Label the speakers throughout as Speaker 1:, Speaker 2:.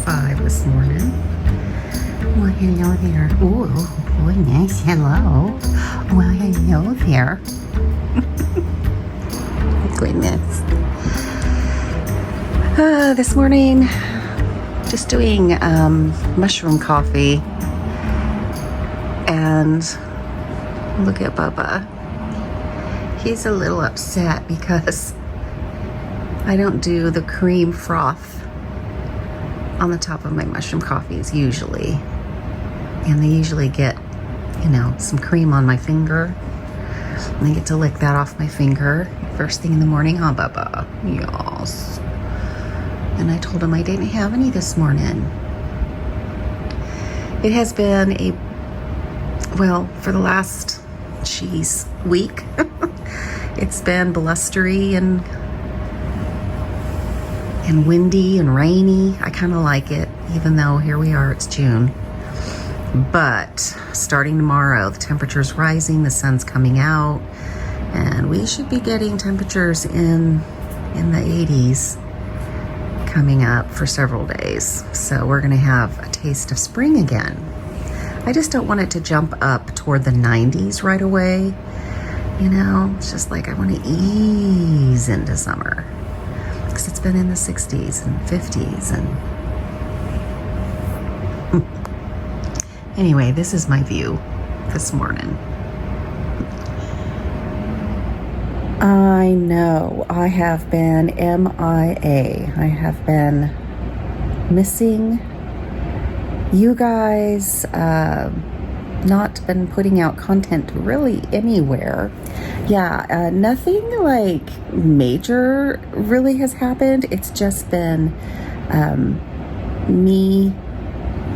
Speaker 1: 5 this morning. Well, hello there. Ooh, boy, nice. Hello. Well, hello there. Goodness. This morning, just doing mushroom coffee. And look at Bubba. He's a little upset because I don't do the cream froth on the top of my mushroom coffees usually. And they usually get, you know, some cream on my finger. And I get to lick that off my finger first thing in the morning, huh, Bubba? Yes. And I told him I didn't have any this morning. It has been for the last, week, it's been blustery and windy and rainy. I kind of like it, even though here we are, it's June. But starting tomorrow, the temperature's rising, the sun's coming out, and we should be getting temperatures in the 80s coming up for several days. So we're gonna have a taste of spring again. I just don't want it to jump up toward the 90s right away. You know, it's just like I want to ease into summer because it's been in the 60s and 50s and anyway, this is my view this morning. I know I have been MIA. I have been missing you guys, not been putting out content really anywhere. Yeah, nothing like major really has happened. It's just been me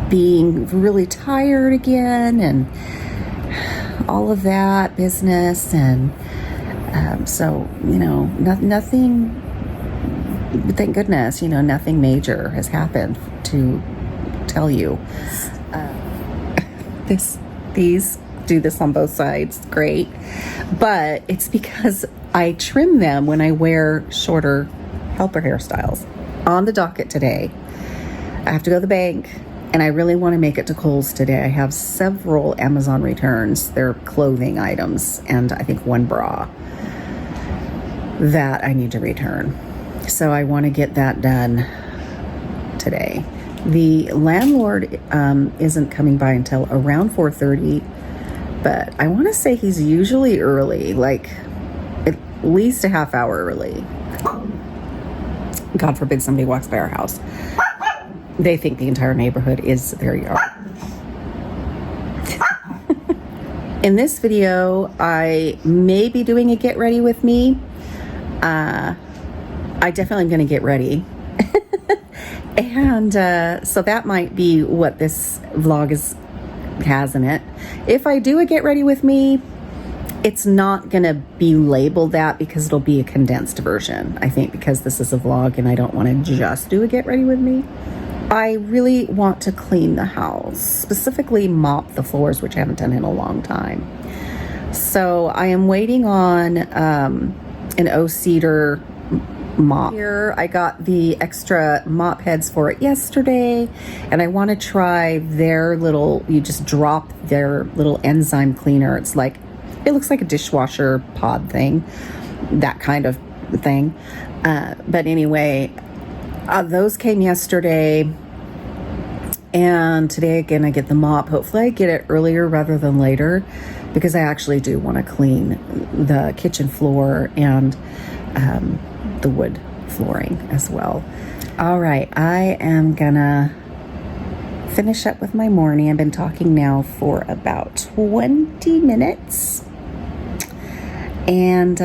Speaker 1: being really tired again and all of that business. And so, you know, nothing, thank goodness, you know, nothing major has happened to tell you. These do this on both sides, great, but it's because I trim them when I wear shorter helper hairstyles. On the docket today, I have to go to the bank, and I really want to make it to Kohl's today. I have several Amazon returns. They're clothing items, and I think one bra that I need to return. So I want to get that done today. The landlord isn't coming by until around 4:30, but I want to say he's usually early, like at least a half hour early. God forbid somebody walks by our house. They think the entire neighborhood is their yard. In this video, I may be doing a get ready with me. I definitely am going to get ready. And so that might be what this vlog has in it. If I do a get ready with me, it's not going to be labeled that because it'll be a condensed version. I think because this is a vlog and I don't want to just do a get ready with me. I really want to clean the house, specifically mop the floors, which I haven't done in a long time. So I am waiting on an O-Cedar mop. Here I got the extra mop heads for it yesterday, and I want to try their little, you just drop their little enzyme cleaner. It's like, it looks like a dishwasher pod thing, that kind of thing. But anyway, those came yesterday, and today again I get the mop. Hopefully I get it earlier rather than later, because I actually do want to clean the kitchen floor and the wood flooring as well. All right, I am gonna finish up with my morning. I've been talking now for about 20 minutes, and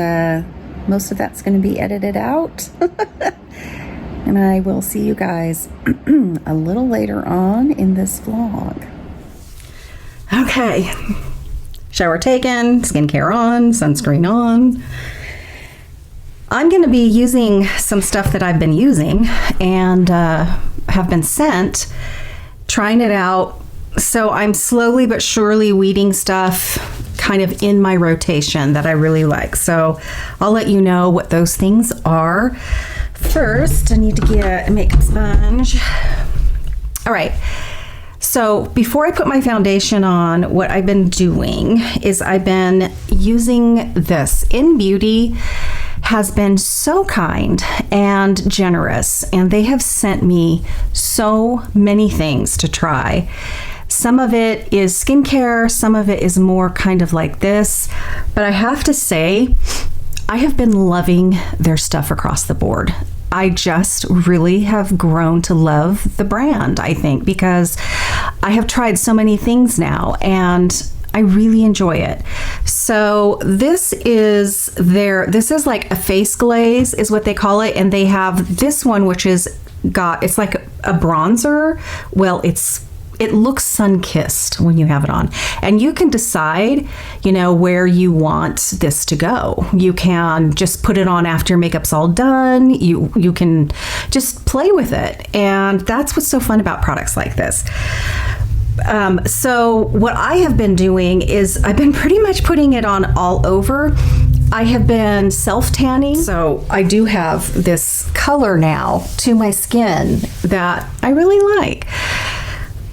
Speaker 1: most of that's going to be edited out. And I will see you guys a little later on in this vlog. Okay, shower taken, skincare on, sunscreen on. I'm going to be using some stuff that I've been using and have been sent, trying it out. So I'm slowly but surely weeding stuff kind of in my rotation that I really like. So I'll let you know what those things are. First, I need to get a makeup sponge. All right. So before I put my foundation on, what I've been doing is I've been using this. In Beauty has been so kind and generous, and they have sent me so many things to try. Some of it is skincare, some of it is more kind of like this, but I have to say, I have been loving their stuff across the board. I just really have grown to love the brand, I think, because I have tried so many things now and I really enjoy it. So this is like a face glaze is what they call it. And they have this one, which it's like a bronzer. Well, it looks sun-kissed when you have it on, and you can decide, where you want this to go. You can just put it on after your makeup's all done. You can just play with it, and that's what's so fun about products like this. So what I have been doing is I've been pretty much putting it on all over. I have been self-tanning, so I do have this color now to my skin that I really like.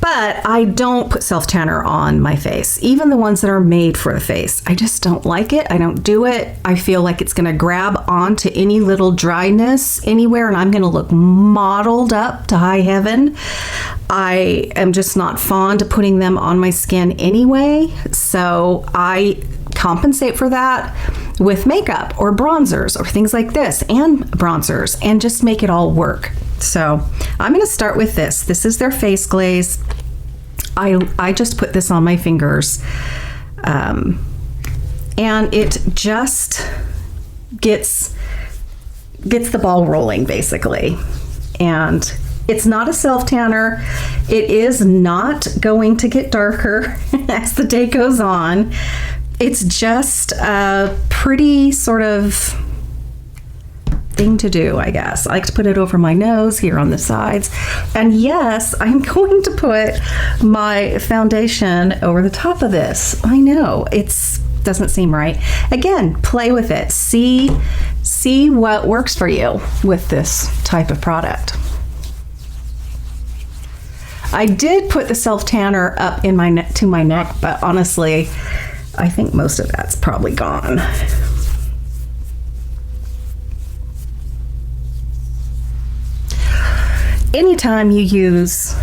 Speaker 1: But I don't put self-tanner on my face, even the ones that are made for the face. I just don't like it. I don't do it. I feel like it's gonna grab onto any little dryness anywhere, and I'm gonna look mottled up to high heaven. I am just not fond of putting them on my skin anyway, so I compensate for that with makeup or bronzers or things like this, and bronzers, and just make it all work. So I'm going to start with this. This is their face glaze. I just put this on my fingers, and it just gets the ball rolling, basically. And it's not a self-tanner. It is not going to get darker as the day goes on. It's just a pretty sort of thing to do, I guess. I like to put it over my nose here on the sides. And yes, I'm going to put my foundation over the top of this. I know, doesn't seem right. Again, play with it. See what works for you with this type of product. I did put the self-tanner up in to my neck, but honestly, I think most of that's probably gone. Anytime you use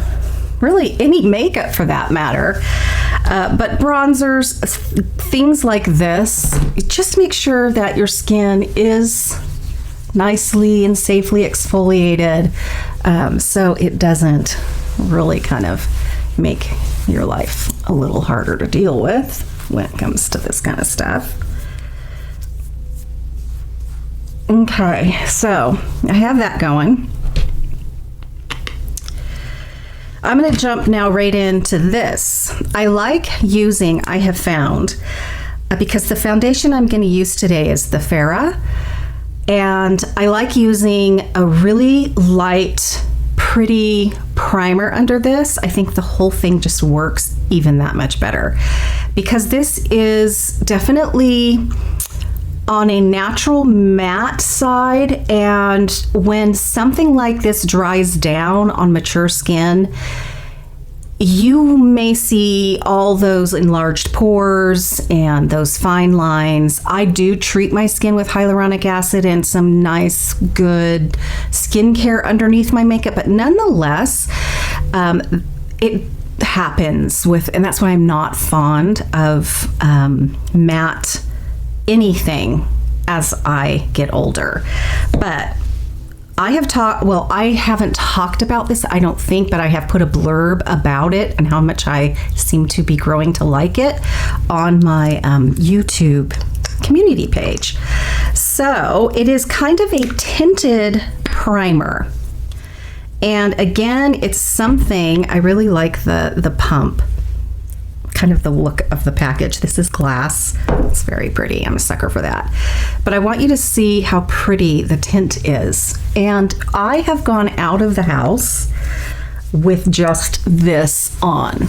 Speaker 1: really any makeup for that matter, but bronzers, things like this, just make sure that your skin is nicely and safely exfoliated, so it doesn't really kind of make your life a little harder to deal with when it comes to this kind of stuff. Okay, so I have that going. I'm going to jump now right into this. I have found, because the foundation I'm going to use today is the Farah, and I like using a really light, pretty primer under this. I think the whole thing just works even that much better, because this is definitely on a natural matte side, and when something like this dries down on mature skin, you may see all those enlarged pores and those fine lines. I do treat my skin with hyaluronic acid and some nice, good skincare underneath my makeup, but nonetheless, it happens and that's why I'm not fond of matte anything as I get older. But I haven't talked about this, I don't think, but I have put a blurb about it and how much I seem to be growing to like it on my YouTube community page. So it is kind of a tinted primer. And again, it's something, I really like the pump, kind of the look of the package. This is glass. It's very pretty. I'm a sucker for that. But I want you to see how pretty the tint is. And I have gone out of the house with just this on.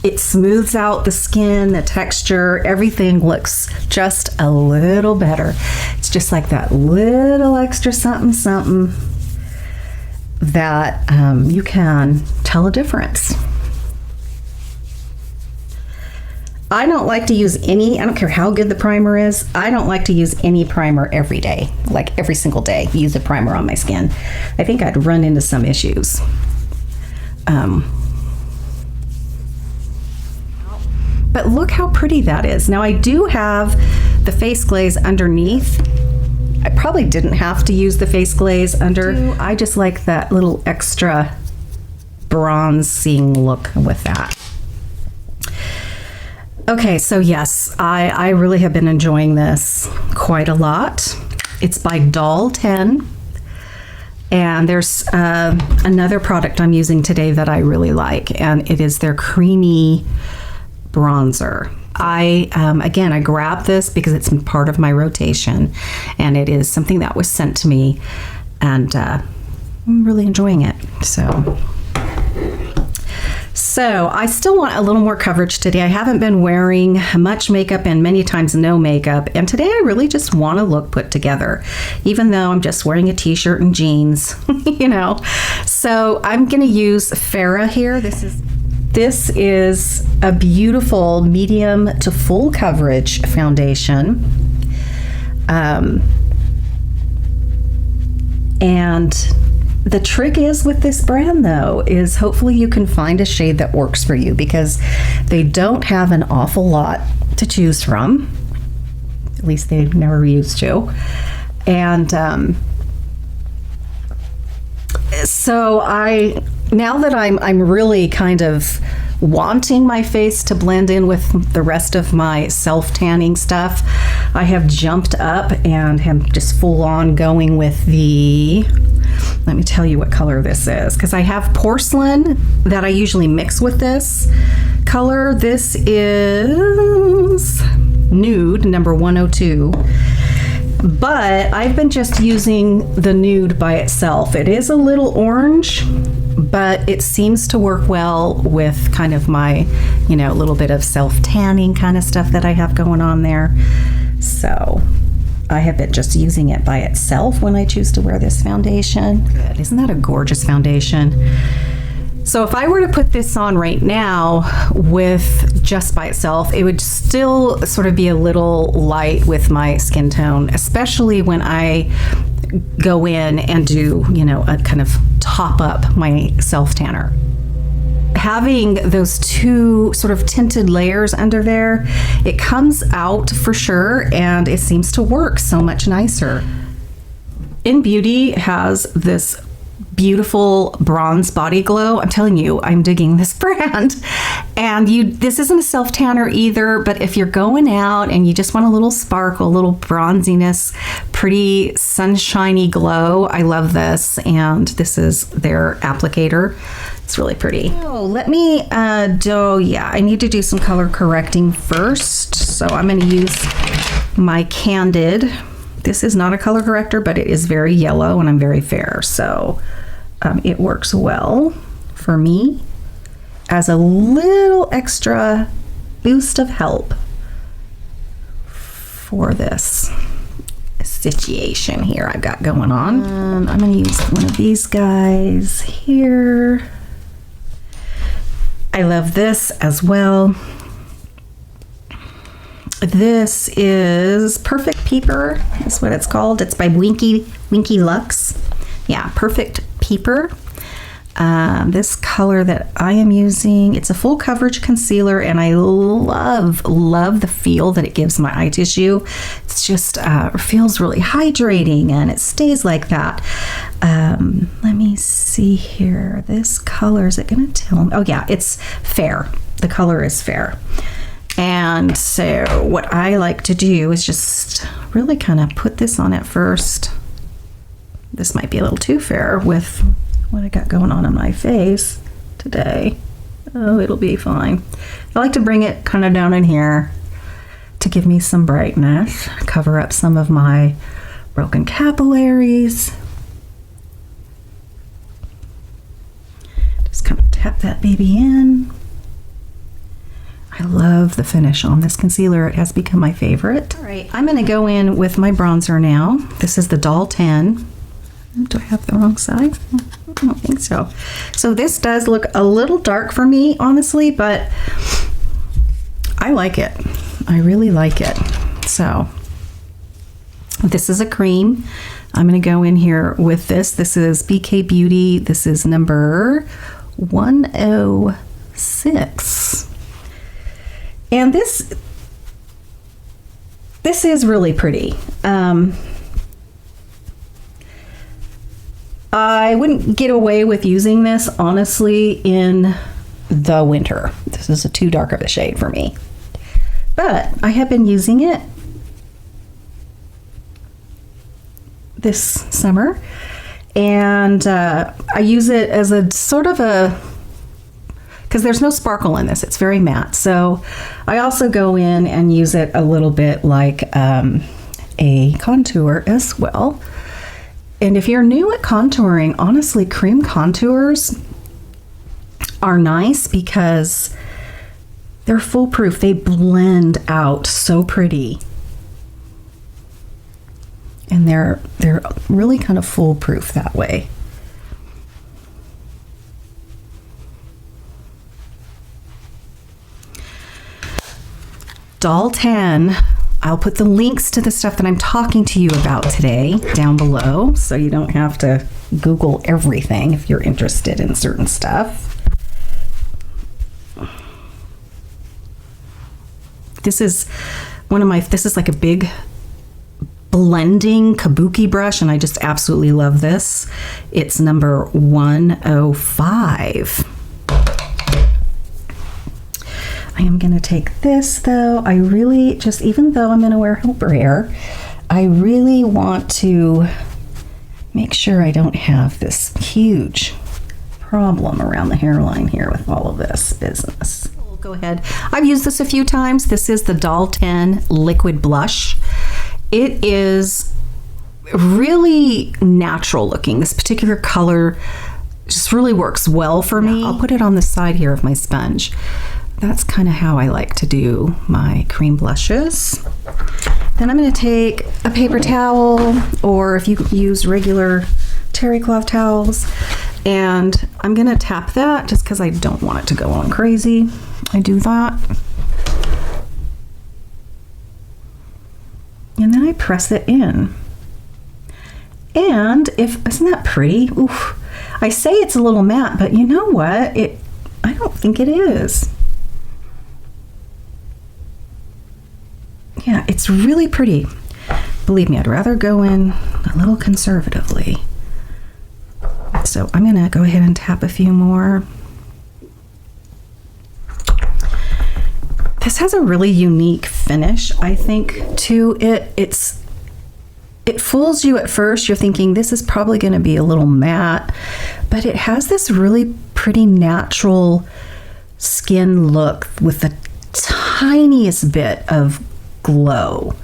Speaker 1: It smooths out the skin, the texture, everything looks just a little better. It's just like that little extra something something that you can tell a difference. I don't like to use I don't care how good the primer is, I don't like to use any primer every day, like every single day, use a primer on my skin. I think I'd run into some issues. But look how pretty that is. Now I do have the face glaze underneath. I probably didn't have to use the face glaze under. I just like that little extra bronzing look with that. Okay, so yes, I really have been enjoying this quite a lot. It's by Doll 10. And there's another product I'm using today that I really like, and it is their creamy bronzer. Again, I grabbed this because it's part of my rotation, and it is something that was sent to me, and I'm really enjoying it. So I still want a little more coverage today. I haven't been wearing much makeup and many times no makeup. And today I really just want to look put together, even though I'm just wearing a t-shirt and jeans, you know. So I'm going to use Farrah here. This is a beautiful medium to full coverage foundation. And the trick is with this brand, though, is hopefully you can find a shade that works for you, because they don't have an awful lot to choose from. At least they never used to. And so now that I'm really kind of wanting my face to blend in with the rest of my self-tanning stuff, I have jumped up and am just full on going with let me tell you what color this is, because I have porcelain that I usually mix with this color. This is Nude, number 102. But I've been just using the nude by itself. It is a little orange, but it seems to work well with kind of my, you know, little bit of self-tanning kind of stuff that I have going on there. So I have been just using it by itself when I choose to wear this foundation. Good. Isn't that a gorgeous foundation? So if I were to put this on right now with just by itself, it would still sort of be a little light with my skin tone, especially when I go in and do, you know, a kind of top up my self tanner. Having those two sort of tinted layers under there, it comes out for sure, and it seems to work so much nicer. In Beauty has this beautiful bronze body glow. I'm telling you, I'm digging this brand. And this isn't a self tanner either, but if you're going out and you just want a little sparkle, a little bronziness, pretty sunshiny glow, I love this. And this is their applicator. It's really pretty. Oh, let me I need to do some color correcting first. So I'm going to use my Candid. This is not a color corrector, but it is very yellow and I'm very fair. So it works well for me as a little extra boost of help for this situation here I've got going on. I'm going to use one of these guys here. I love this as well. This is Perfect Peeper, is what it's called. It's by Winky Lux. Yeah, Perfect Peeper. This color that I am using, it's a full coverage concealer, and I love the feel that it gives my eye tissue. It's just feels really hydrating, and it stays like that. Let me see here. This color, is it gonna tell me? Oh yeah, it's fair. The color is fair. And so what I like to do is just really kind of put this on at first. This might be a little too fair with what I got going on my face today. Oh, it'll be fine. I like to bring it kind of down in here to give me some brightness, cover up some of my broken capillaries. Just kind of tap that baby in. I love the finish on this concealer. It has become my favorite. All right, I'm gonna go in with my bronzer now. This is the Doll 10. Do I have the wrong side? I don't think so. So this does look a little dark for me, honestly, but I like it. I really like it. So this is a cream. I'm going to go in here with this. This is BK Beauty. This is number 106. And this is really pretty. I wouldn't get away with using this, honestly, in the winter. This is too dark of a shade for me. But I have been using it this summer, and I use it as a sort of a, because there's no sparkle in this, it's very matte. So I also go in and use it a little bit like a contour as well. And if you're new at contouring, honestly, cream contours are nice because they're foolproof. They blend out so pretty. And they're really kind of foolproof that way. Doll 10. I'll put the links to the stuff that I'm talking to you about today down below, so you don't have to Google everything if you're interested in certain stuff. This is this is like a big blending kabuki brush, and I just absolutely love this. It's number 105. I am going to take this, though. I really just, even though I'm going to wear helper hair, I really want to make sure I don't have this huge problem around the hairline here with all of this business. We'll go ahead. I've used this a few times. This is the Doll 10 Liquid Blush. It is really natural looking. This particular color just really works well for me. I'll put it on the side here of my sponge. That's kind of how I like to do my cream blushes. Then I'm going to take a paper towel, or if you use regular terry cloth towels, and I'm going to tap that just because I don't want it to go on crazy. I do that. And then I press it in. And isn't that pretty? Oof. I say it's a little matte, but you know what? I don't think it is. Yeah, it's really pretty. Believe me, I'd rather go in a little conservatively. So I'm gonna go ahead and tap a few more. This has a really unique finish, I think, to it. It fools you at first. You're thinking this is probably gonna be a little matte, but it has this really pretty natural skin look with the tiniest bit of glow.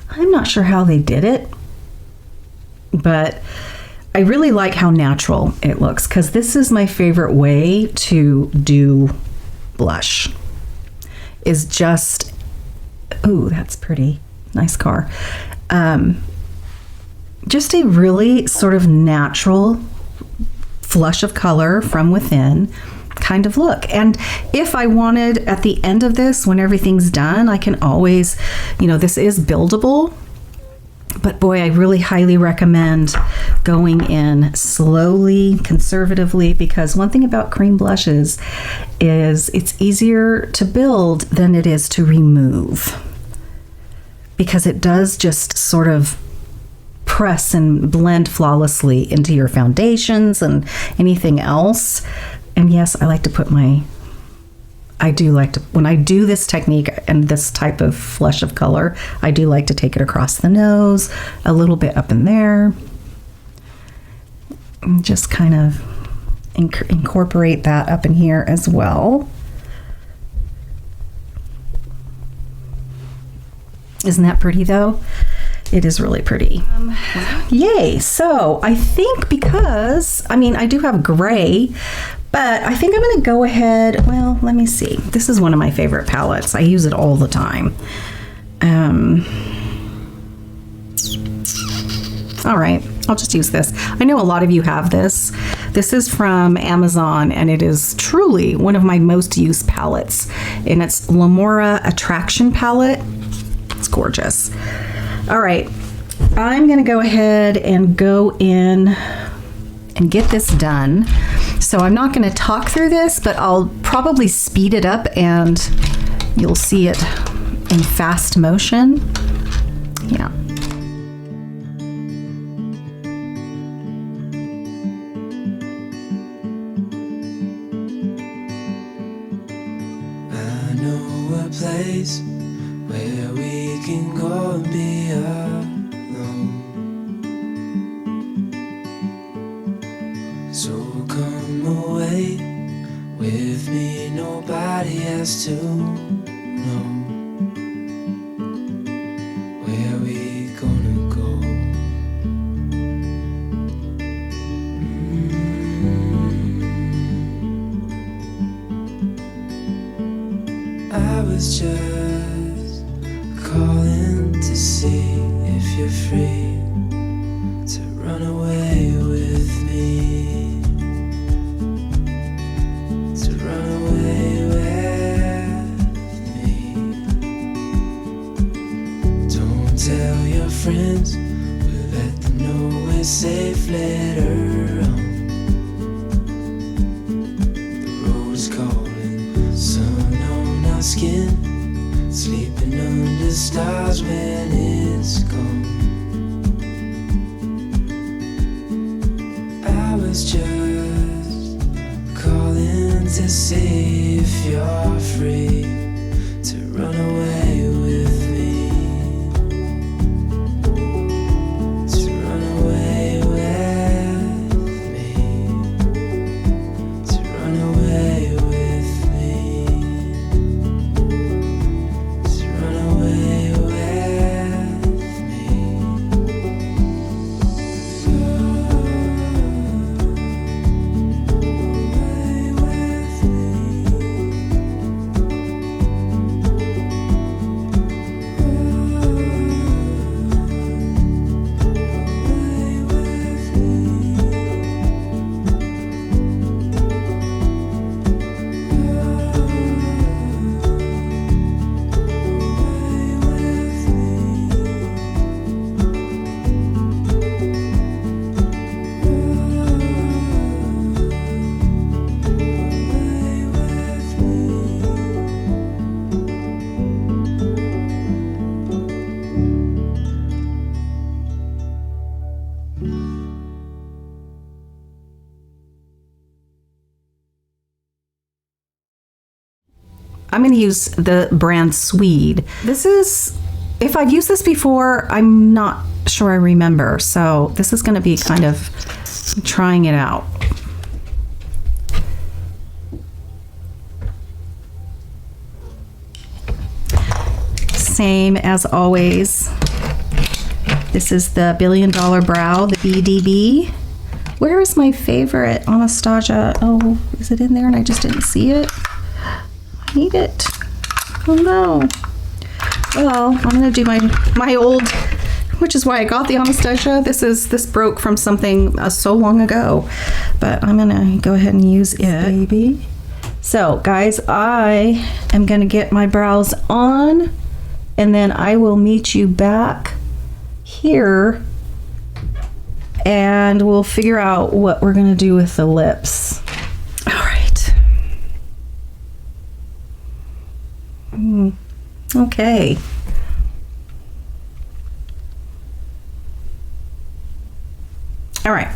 Speaker 1: I'm not sure how they did it, but I really like how natural it looks, because this is my favorite way to do blush, is just, ooh, that's pretty. Nice car. Just a really sort of natural flush of color from within kind of look. And if I wanted at the end of this, when everything's done, I can always, this is buildable, but boy, I really highly recommend going in slowly, conservatively, because one thing about cream blushes is it's easier to build than it is to remove, because it does just sort of press and blend flawlessly into your foundations and anything else. And yes, I like to put when I do this technique and this type of flush of color, I do like to take it across the nose, a little bit up in there, and just kind of incorporate that up in here as well. Isn't that pretty though? It is really pretty. Yay. So I think, because, I do have gray, but I think I'm going to go ahead. Well, let me see. This is one of my favorite palettes. I use it all the time. All right, I'll just use this. I know a lot of you have this, This is from Amazon, and it is truly one of my most used palettes. And it's Lamora Attraction Palette. It's gorgeous. All right, I'm going to go ahead and go in and get this done. So I'm not going to talk through this, but I'll probably speed it up and you'll see it in fast motion. Yeah.
Speaker 2: I know a place where we can go and be alone. So come away with me, nobody has to know where we gonna go. I was just calling to see if you're free to run away with me, to run away with me. Don't tell your friends, we'll let them know we're safe later on. The road's calling, sun on our skin, sleeping under stars when it's gone. I was just calling to see if you're free to run away with me, to run away with me, to run away with me, to run away with me.
Speaker 1: I'm going to use the brand Swede. This is, if I've used this before, I'm not sure I remember. So this is going to be kind of trying it out. Same as always. This is the $1 Billion Brow, the BDB. Where is my favorite Anastasia? Oh, is it in there and I just didn't see it? I need it. Oh no. Well, I'm gonna do my old, which is why I got the Anastasia. This broke from something so long ago, but I'm gonna go ahead and use it, baby. So guys, I am gonna get my brows on, and then I will meet you back here, and we'll figure out what we're gonna do with the lips. All right. Okay. All right.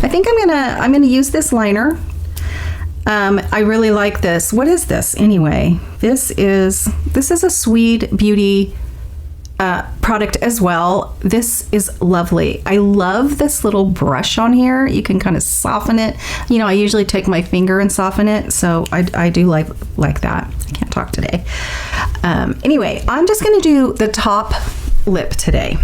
Speaker 1: I think I'm gonna use this liner. I really like this. What is this anyway? This is a Swede Beauty product as well. This is lovely. I love this little brush on here. You can kind of soften it. You know, I usually take my finger and soften it, so I do like that. I can't talk today. Anyway, I'm just gonna do the top lip today.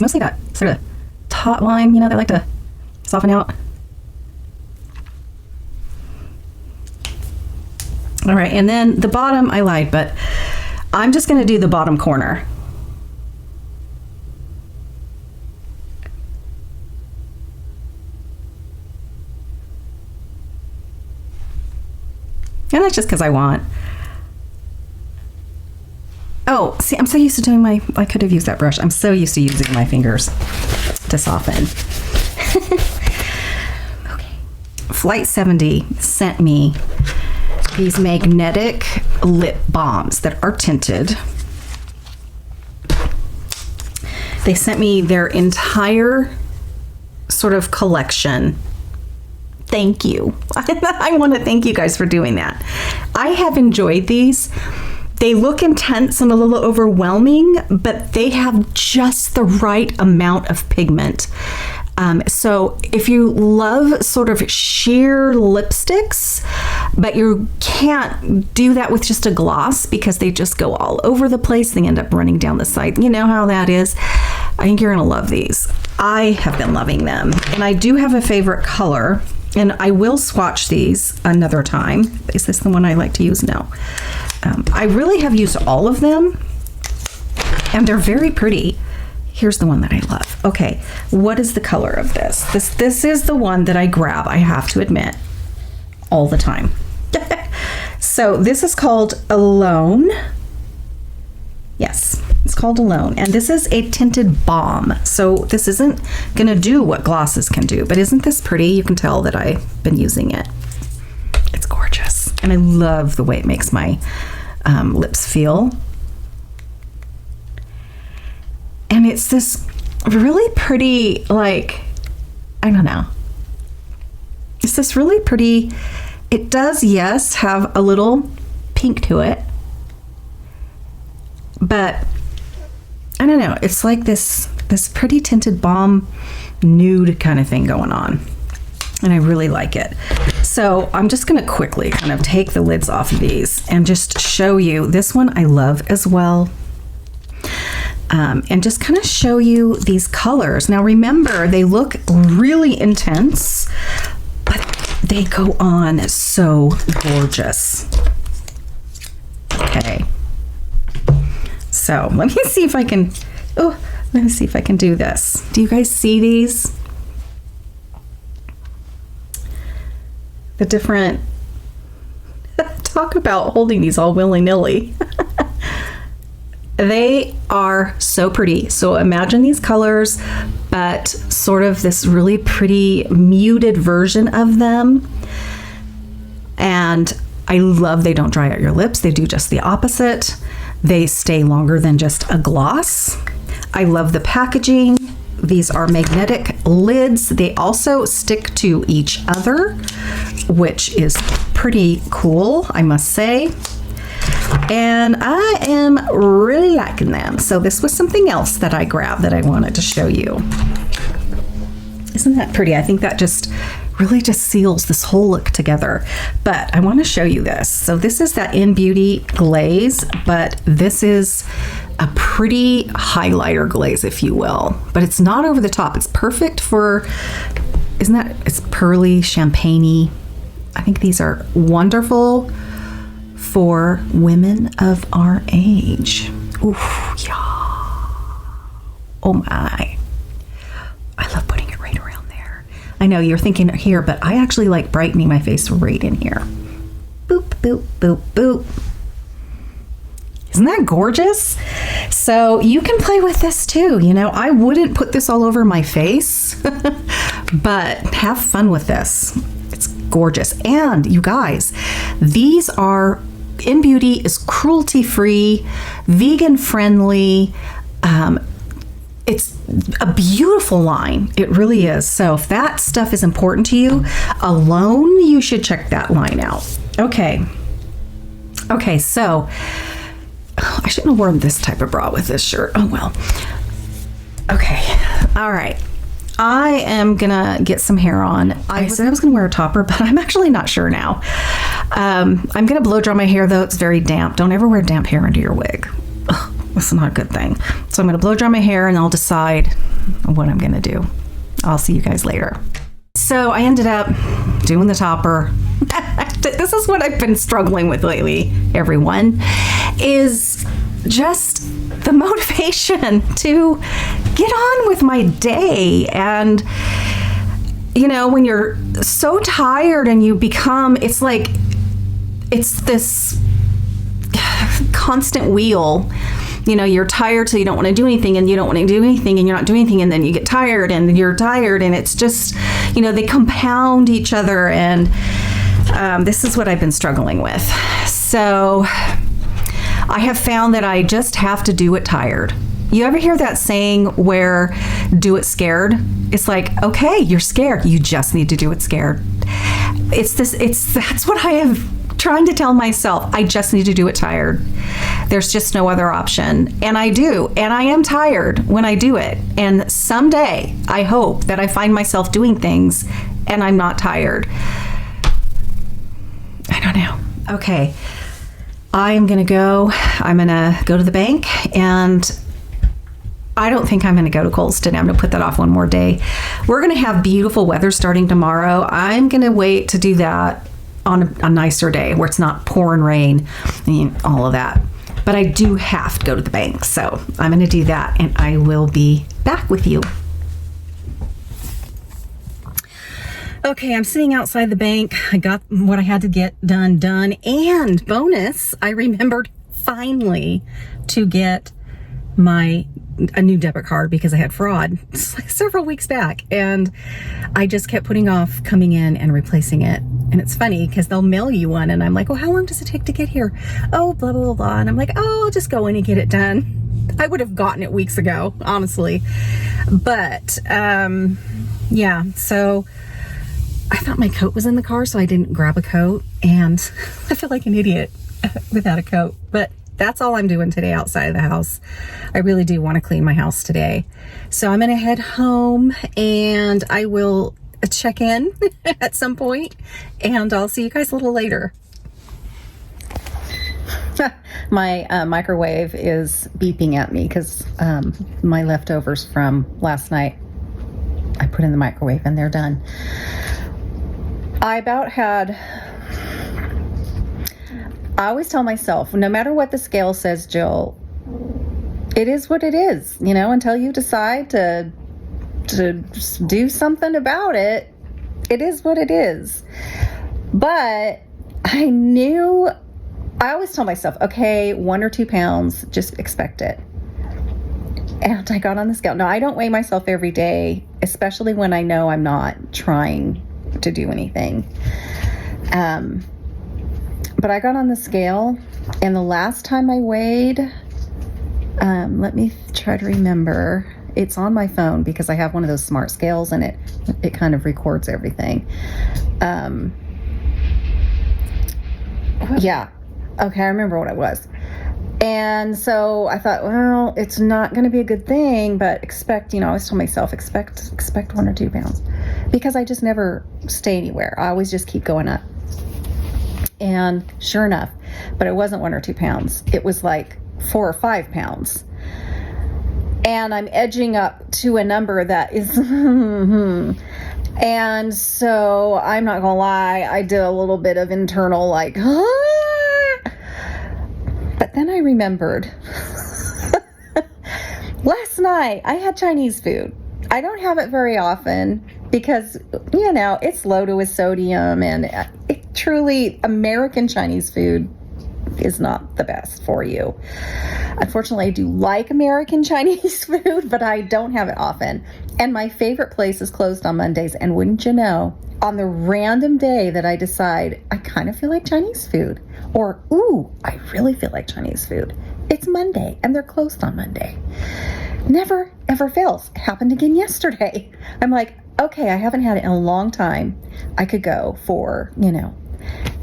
Speaker 3: It's mostly that sort of taut line, you know, they like to soften out. All right, and then the bottom, I lied, but I'm just gonna do the bottom corner. And that's just because I want. Oh, see, I'm so used to doing I could have used that brush. I'm so used to using my fingers to soften. Okay. Flight 70 sent me these magnetic lip balms that are tinted. They sent me their entire sort of collection. Thank you. I want to thank you guys for doing that. I have enjoyed these. They look intense and a little overwhelming, but they have just the right amount of pigment. So if you love sort of sheer lipsticks, but you can't do that with just a gloss because they just go all over the place, they end up running down the side. You know how that is. I think you're gonna love these. I have been loving them. And I do have a favorite color, and I will swatch these another time. Is this the one I like to use? No. I really have used all of them, and they're very pretty. Here's the one that I love. Okay, what is the color of this? This is the one that I grab, I have to admit, all the time. So this is called Alone. Yes, it's called Alone. And this is a tinted balm. So this isn't gonna do what glosses can do, but isn't this pretty? You can tell that I've been using it. It's gorgeous. And I love the way it makes my lips feel. And it's this really pretty, like, I don't know. It's this really pretty, it does, yes, have a little pink to it. But I don't know, it's like this pretty tinted balm nude kind of thing going on. And I really like it. So I'm just gonna quickly kind of take the lids off of these and just show you. This one I love as well. And just kind of show you these colors. Now remember, they look really intense, but they go on so gorgeous. Okay. So let me see if I can, let me see if I can do this. Do you guys see these? The different, talk about holding these all willy-nilly. They are so pretty. So imagine these colors, but sort of this really pretty muted version of them. And I love they don't dry out your lips. They do just the opposite. They stay longer than just a gloss. I love the packaging. These are magnetic lids. They also stick to each other, which is pretty cool, I must say. And I am really liking them. So this was something else that I grabbed that I wanted to show you. Isn't that pretty? I think that just really just seals this whole look together. But I want to show you this. So this is that In Beauty glaze, but this is a pretty highlighter glaze, if you will. But it's not over the top. It's perfect for, isn't that, it's pearly, champagne-y. I think these are wonderful for women of our age. Ooh, yeah. Oh my. I love putting it right around there. I know you're thinking here, but I actually like brightening my face right in here. Boop, boop, boop, boop. Isn't that gorgeous? So you can play with this too. You know, I wouldn't put this all over my face, but have fun with this. It's gorgeous. And you guys, these are, In Beauty is cruelty-free, vegan-friendly. It's a beautiful line. It really is. So if that stuff is important to you, Alone, you should check that line out. Okay. Okay, so I shouldn't have worn this type of bra with this shirt. Oh well. Okay. All right. I am gonna get some hair on. I said I was gonna wear a topper, but I'm actually not sure now. I'm gonna blow dry my hair though. It's very damp. Don't ever wear damp hair under your wig. Ugh. It's not a good thing. So I'm going to blow dry my hair and I'll decide what I'm going to do. I'll see you guys later. So I ended up doing the topper. This is what I've been struggling with lately, everyone, is just the motivation to get on with my day. And, you know, when you're so tired and you become, it's like, it's this constant wheel. You know, you're tired, so you don't want to do anything, and you don't want to do anything, and you're not doing anything, and then you get tired, and you're tired, and it's just, you know, they compound each other, and this is what I've been struggling with. So I have found that I just have to do it tired. You ever hear that saying where do it scared? It's like, okay, you're scared. You just need to do it scared. That's what I have trying to tell myself. I just need to do it tired. There's just no other option. And I do. And I am tired when I do it. And someday I hope that I find myself doing things and I'm not tired. I don't know. Okay. I'm going to go to the bank, and I don't think I'm going to go to Kohl's today. I'm going to put that off one more day. We're going to have beautiful weather starting tomorrow. I'm going to wait to do that on a nicer day where it's not pouring rain and all of that. But I do have to go to the bank. So I'm going to do that, and I will be back with you. Okay, I'm sitting outside the bank. I got what I had to get done. And bonus, I remembered finally to get a new debit card because I had fraud several weeks back, and I just kept putting off coming in and replacing it. And it's funny because they'll mail you one, and I'm like, well, how long does it take to get here? Oh, blah, blah, blah, blah. And I'm like, oh, I'll just go in and get it done. I would have gotten it weeks ago, honestly. But yeah, so I thought my coat was in the car, so I didn't grab a coat, and I feel like an idiot without a coat. But that's all I'm doing today outside of the house. I really do want to clean my house today. So I'm going to head home, and I will check in at some point, and I'll see you guys a little later. My microwave is beeping at me because my leftovers from last night, I put in the microwave and they're done. I always tell myself, no matter what the scale says, Jill, it is what it is, you know, until you decide to do something about it. It is what it is. But I always tell myself, okay, 1 or 2 pounds, just expect it. And I got on the scale. Now, I don't weigh myself every day, especially when I know I'm not trying to do anything. But I got on the scale, and the last time I weighed, let me try to remember. It's on my phone because I have one of those smart scales, and it kind of records everything. Yeah. Okay, I remember what it was. And so I thought, well, it's not going to be a good thing, but expect, I always told myself, expect 1 or 2 pounds, because I just never stay anywhere. I always just keep going up. And sure enough, but it wasn't 1 or 2 pounds. It was like 4 or 5 pounds. And I'm edging up to a number that is, and so I'm not gonna lie, I did a little bit of internal like, but then I remembered last night I had Chinese food. I don't have it very often because, it's loaded with sodium, and truly American Chinese food is not the best for you. Unfortunately, I do like American Chinese food, but I don't have it often. And my favorite place is closed on Mondays. And wouldn't you know, on the random day that I decide I kind of feel like Chinese food, or, ooh, I really feel like Chinese food, it's Monday, and they're closed on Monday. Never, ever fails. Happened again yesterday. I'm like, okay, I haven't had it in a long time. I could go for,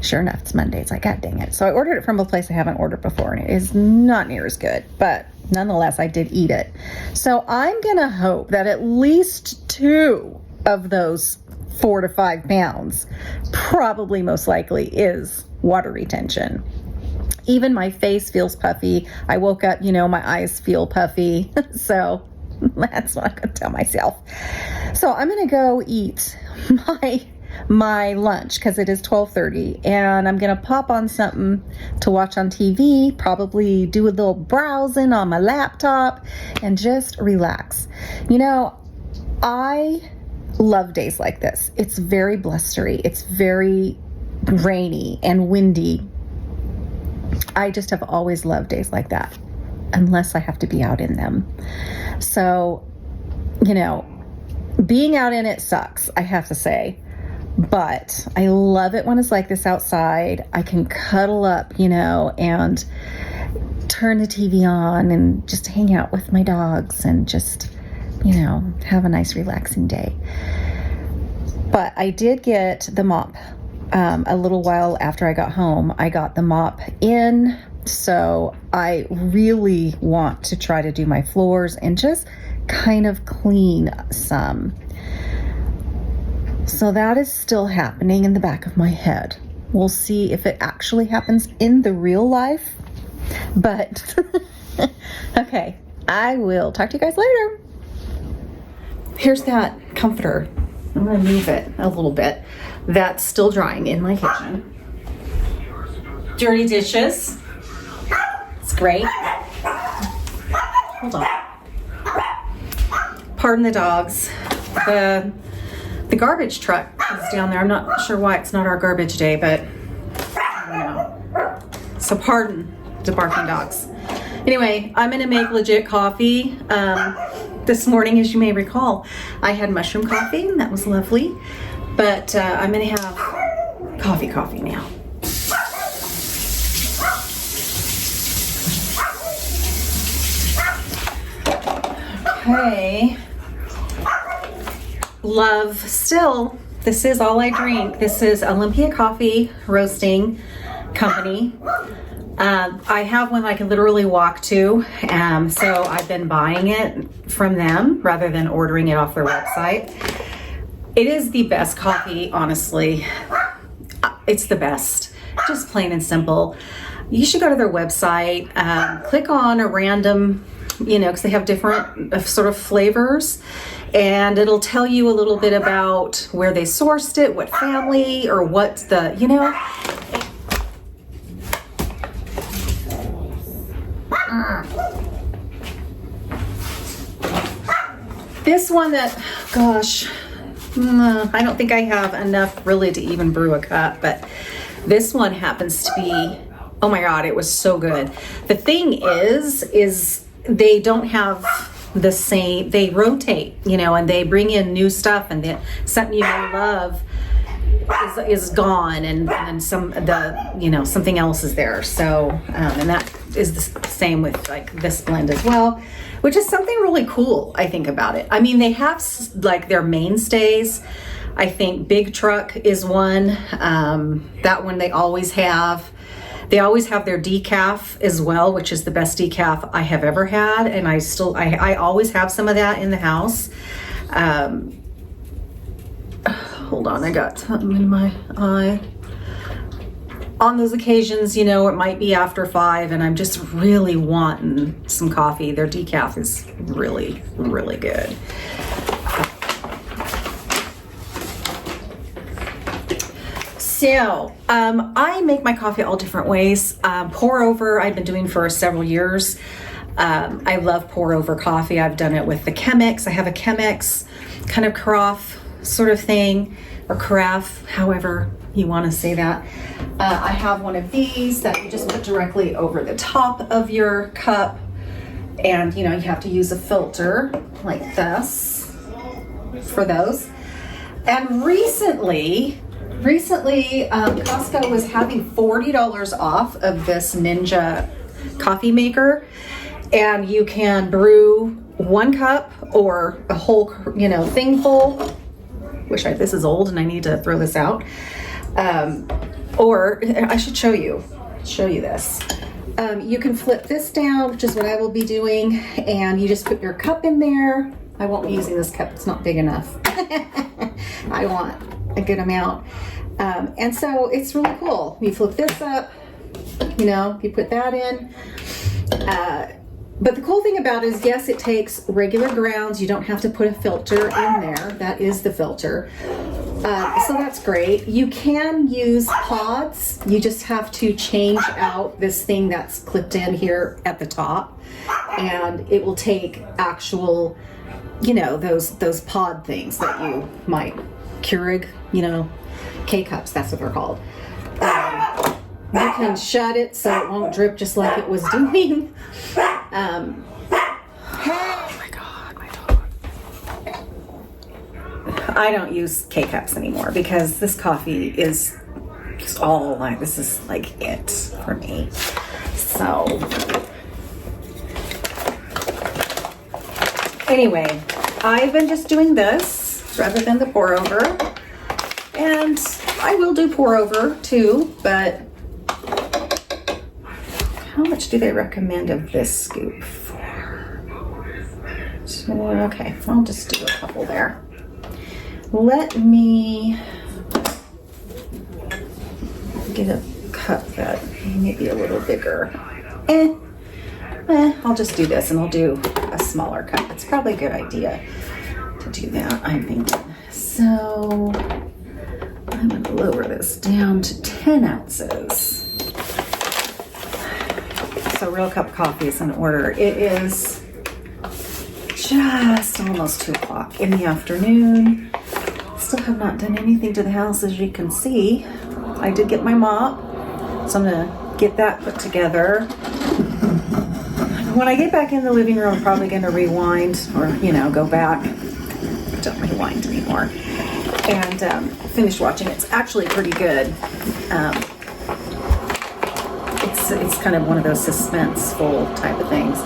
Speaker 3: sure enough, it's Monday. It's like, God dang it. So I ordered it from a place I haven't ordered before, and it is not near as good, but nonetheless, I did eat it. So I'm going to hope that at least 2 of those 4 to 5 pounds, probably most likely, is water retention.
Speaker 1: Even my face feels puffy. I woke up, you know, my eyes feel puffy. So that's what I'm going to tell myself. So I'm going to go eat my lunch because it is 12:30, and I'm going to pop on something to watch on TV, probably do a little browsing on my laptop and just relax. You know, I love days like this. It's very blustery. It's very rainy and windy. I just have always loved days like that, unless I have to be out in them. So, you know, being out in it sucks, I have to say. But I love it when it's like this outside. I can cuddle up, you know, and turn the TV on and just hang out with my dogs and just, you know, have a nice relaxing day. But I did get the mop a little while after I got home. I got the mop in, so I really want to try to do my floors and just kind of clean some. So that is still happening in the back of my head. We'll see if it actually happens in the real life. But okay, I will talk to you guys later. Here's that comforter. I'm going to move it a little bit. That's still drying in my kitchen. Dirty dishes. It's great. Hold on. Pardon the dogs. The garbage truck is down there. I'm not sure why it's not our garbage day, but I don't know. So pardon the barking dogs. Anyway, I'm going to make legit coffee. This morning, as you may recall, I had mushroom coffee, and that was lovely. But I'm going to have coffee now. Okay. Love still. This is all I drink. This is Olympia Coffee Roasting Company. I have one I can literally walk to, so I've been buying it from them rather than ordering it off their website. It is the best coffee, honestly. It's the best, just plain and simple. You should go to their website, click on a random, you know, because they have different sort of flavors, and it'll tell you a little bit about where they sourced it, what family, or what's the, you know. This one that, gosh, I don't think I have enough really to even brew a cup, but this one happens to be, oh my God, it was so good. The thing is they don't have the same, they rotate, you know, and they bring in new stuff, and then something you love is gone, and something else is there. So and that is the same with like this blend as well, which is something really cool, I think, about it. I mean, they have like their mainstays. I think Big Truck is one. That one they always have. They always have their decaf as well, which is the best decaf I have ever had, and I always have some of that in the house. Hold on, I got something in my eye. On those occasions, you know, it might be after 5 and I'm just really wanting some coffee. Their decaf is really, really good. So, I make my coffee all different ways. Pour over, I've been doing for several years. I love pour over coffee. I've done it with the Chemex. I have a Chemex kind of carafe sort of thing, or carafe, however you want to say that. I have one of these that you just put directly over the top of your cup, and you know, you have to use a filter like this for those. And recently Costco was having $40 off of this Ninja coffee maker, and you can brew 1 cup or a whole, you know, thing full. This is old and I need to throw this out. Or I should show you this. You can flip this down, which is what I will be doing, and you just put your cup in there. I won't be using this cup, it's not big enough. I want a good amount. And so it's really cool. You flip this up, You know, you put that in. But the cool thing about it is, yes, it takes regular grounds. You don't have to put a filter in there. That is the filter. So that's great. You can use pods. You just have to change out this thing that's clipped in here at the top. And it will take actual, you know, those pod things that you might, Keurig, you know, K-cups, that's what they're called. You can shut it so it won't drip just like it was doing. Oh my God, my dog. I don't use K-cups anymore because this coffee is just all like, this is like it for me. So anyway, I've been just doing this rather than the pour over. And I will do pour over too, but how much do they recommend of this scoop for? So, okay, I'll just do a couple there. Let me get a cup that may be a little bigger. I'll just do this and I'll do a smaller cup. It's probably a good idea to do that, I'm thinking. So I'm going to lower this down to 10 ounces. So real cup coffee is in order. It is just almost 2 o'clock in the afternoon. Still have not done anything to the house, as you can see. I did get my mop, so I'm gonna get that put together. When I get back in the living room, I'm probably gonna rewind or, you know, go back. Don't rewind anymore. And finish watching it. It's actually pretty good. It's kind of one of those suspenseful type of things.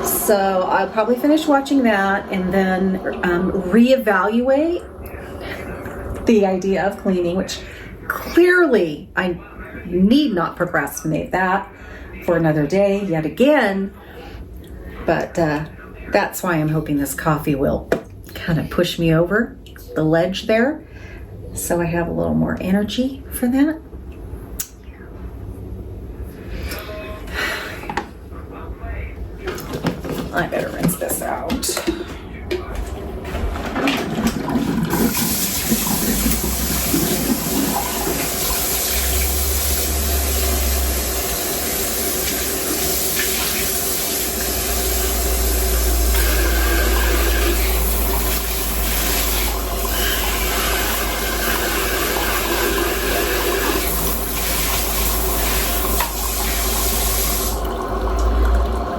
Speaker 1: So I'll probably finish watching that and then reevaluate the idea of cleaning, which clearly I need not procrastinate that for another day yet again. But that's why I'm hoping this coffee will kind of push me over the ledge there, so I have a little more energy for that. I better rinse this out.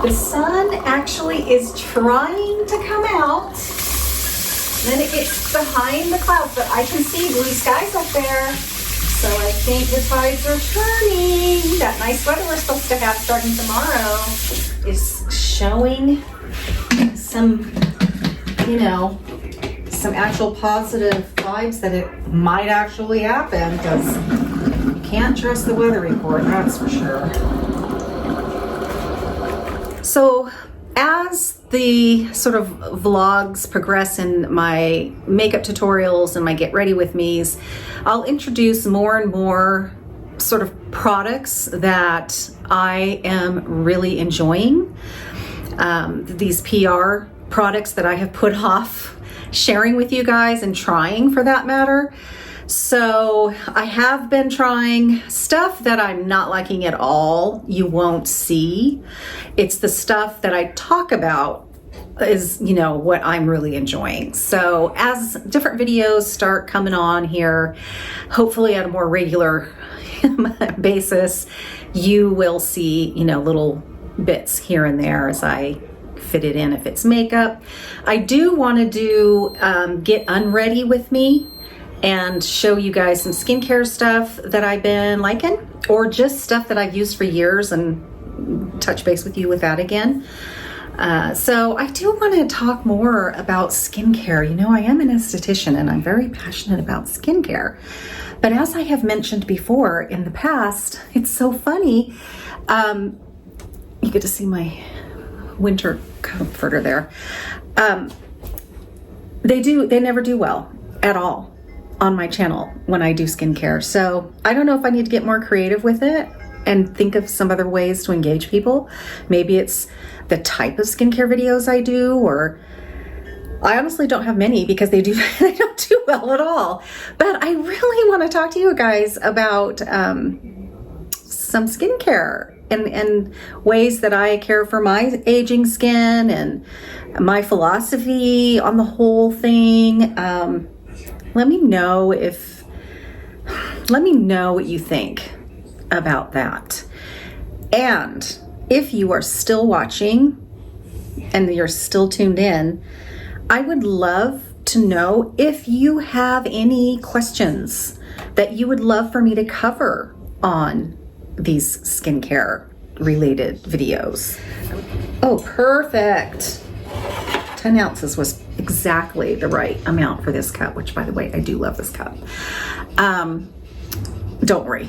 Speaker 1: The sun actually is trying to come out. Then it gets behind the clouds, but I can see blue skies up there. So I think the tides are turning. That nice weather we're supposed to have starting tomorrow is showing some, you know, some actual positive vibes that it might actually happen, because you can't trust the weather report, that's for sure. So as the sort of vlogs progress in my makeup tutorials and my get ready with me's, I'll introduce more and more sort of products that I am really enjoying. These PR products that I have put off sharing with you guys and trying, for that matter. So I have been trying stuff that I'm not liking at all. You won't see. It's the stuff that I talk about is, you know, what I'm really enjoying. So as different videos start coming on here, hopefully on a more regular basis, you will see, you know, little bits here and there as I fit it in if it's makeup. I do want to do get unready with me and show you guys some skincare stuff that I've been liking, or just stuff that I've used for years, and touch base with you with that again. So I do want to talk more about skincare. You know, I am an esthetician and I'm very passionate about skincare. But as I have mentioned before in the past, it's so funny. You get to see my winter comforter there. They never do well at all on my channel when I do skincare. So I don't know if I need to get more creative with it and think of some other ways to engage people. Maybe it's the type of skincare videos I do, or I honestly don't have many because they don't do well at all. But I really want to talk to you guys about some skincare and ways that I care for my aging skin and my philosophy on the whole thing. Let me know what you think about that. And if you are still watching and you're still tuned in, I would love to know if you have any questions that you would love for me to cover on these skincare related videos. Oh, perfect. 10 ounces was exactly the right amount for this cup, which by the way, I do love this cup. Don't worry,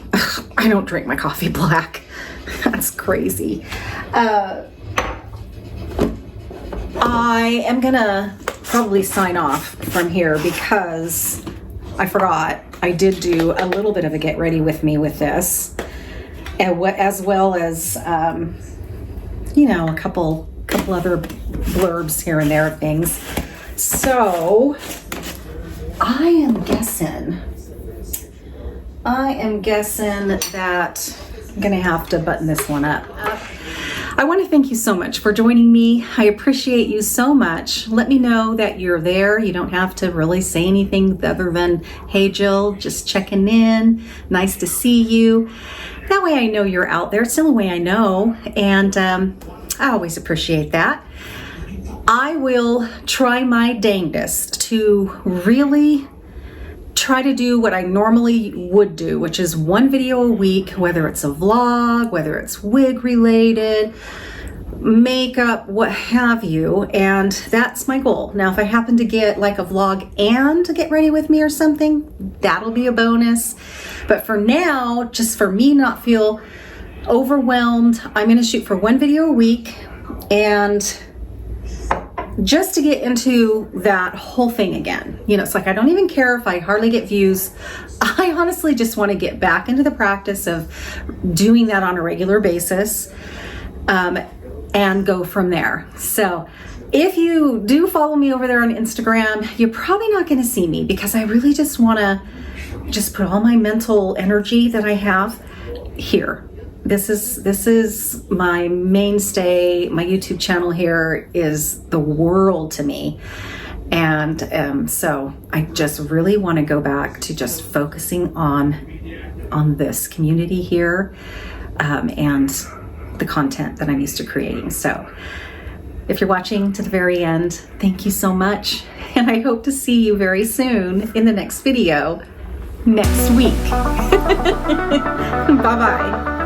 Speaker 1: I don't drink my coffee black. That's crazy. I am gonna probably sign off from here because I forgot I did do a little bit of a get ready with me with this, and as well as a couple other blurbs here and there of things. So I am guessing that I'm gonna have to button this one up. I want to thank you so much for joining me. I appreciate you so much. Let me know that you're there. You don't have to really say anything other than, hey Jill, just checking in. Nice to see you. That way I know you're out there. It's the only way I know. And I always appreciate that. I will try my dangest to really try to do what I normally would do, which is one video a week, whether it's a vlog, whether it's wig related, makeup, what have you. And that's my goal. Now, if I happen to get like a vlog and to get ready with me or something, that'll be a bonus. But for now, just for me not feel overwhelmed, I'm going to shoot for one video a week, and just to get into that whole thing again. It's like I don't even care if I hardly get views. I honestly just want to get back into the practice of doing that on a regular basis, and go from there. So if you do follow me over there on Instagram, you're probably not going to see me because I really just want to put all my mental energy that I have here. This is my mainstay. My YouTube channel here is the world to me. And so I just really want to go back to just focusing on this community here, and the content that I'm used to creating. So if you're watching to the very end, thank you so much. And I hope to see you very soon in the next video next week. Bye-bye.